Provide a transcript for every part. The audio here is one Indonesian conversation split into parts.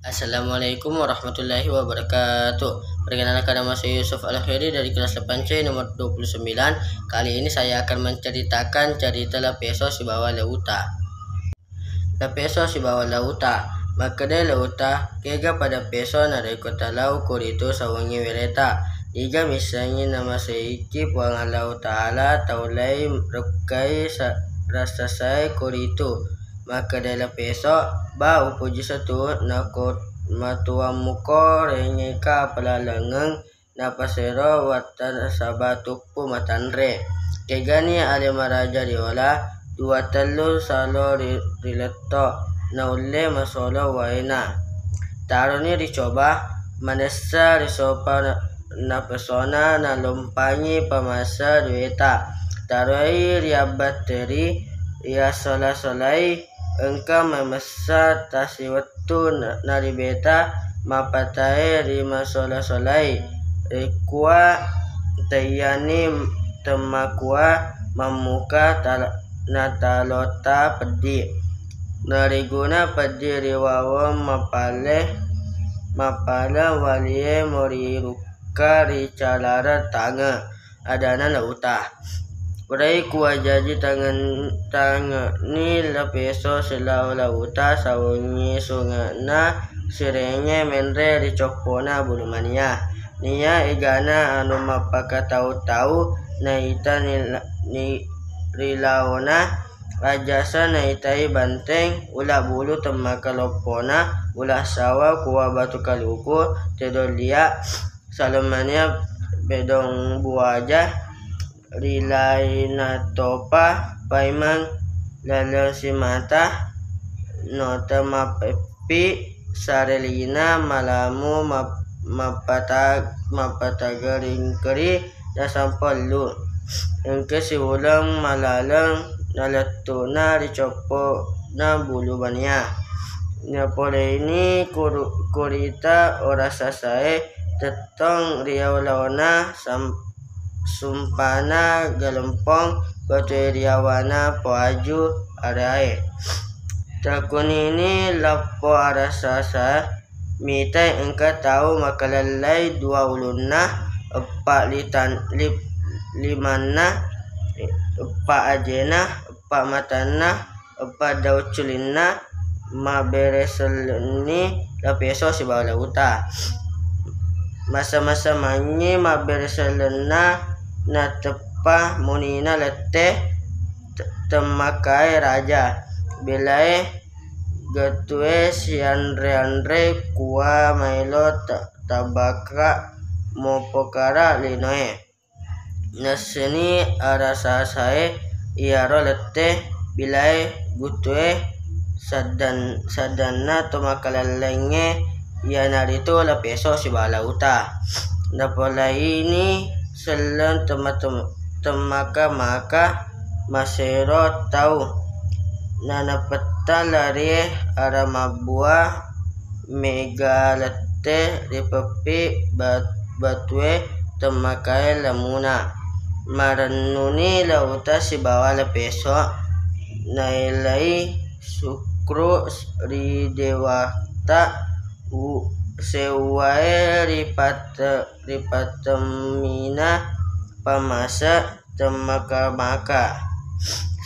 Assalamualaikum warahmatullahi wabarakatuh. Perkenalkan, nama saya Yusuf Al-Khairi dari kelas 8C nomor 29. Kali ini saya akan menceritakan cerita La Peso si bawah lauta. La Peso si bawah lauta. Maka de lauta kega pada peso na de kota lau kurito sawangi wereta. Diga misalnya nama seiki puang Allah Ta'ala taulai rukai rasa saya kurito. Maka de La Peso ba upuji satu nakot matua muko renyeka pelalengeng napasero watan sabatupu matanre kegani ale maraja diola dua telu salo rileto naule masolo waina taroni dicoba manesa risopa na pesona na lompanyi pamasa dueta taroi riabateri ria solai engka memesa tasiwetu nari beta mapatae rima solai rekua tayani temakua mamuka natalota pedi nariguna pedi riwawo mapala walie moriruka ricalara tanga adana lauta Urai kuah jaji tangan ni La Peso selau lauta sawangi sungana sirenge menre ricokpona bulumania nia igana anu mapaka tahu naita ni rilaona ajasa naitai banteng ulah bulu temaka lopona ulah sawa kuah batu kaluku tedolia salamania bedong buaja rilai na topa paimang lalo si mata nota mapepi sarelina malamu mapatagaring keri dasampolu engke si ulang malalang nalatuna ricopo na bulu bania napole ini kurita ora sasae tetong riau lawana sumpana galempong batu riawana poaju arae takun ini lapo arasasa mitai engka tahu makalalai dua ulunna epa limanna epa ajena epa matana epa dauculinna mabereselni La Peso si bawah lauta masa-masa manyi mabereselna na tepa munina leteh temakai raja belai gatue si andre kuah mailo tabaka mopokara linoe naseni arasasae iaro leteh bilai gutue sadana tomakalalenge ia narito La Peso si bawah lauta napola ini selan temaka masero tau nana peta lari aramabua megalete ripepi batue temakai lamuna maranuni lauta si bawah La Peso nailai sukru ridewata sewae ripatemina pamasa temaka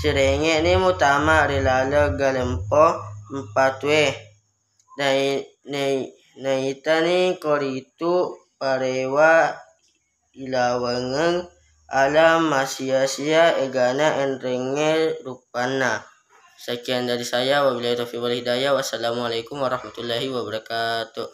sirenge ni mutama rilala galempo empatwe naitani koritu parewa ilawangeng alam masia-sia egana enrenge rupana. Sekian dari saya, wabillahi taufiq wal hidayah. Wassalamualaikum warahmatullahi wabarakatuh.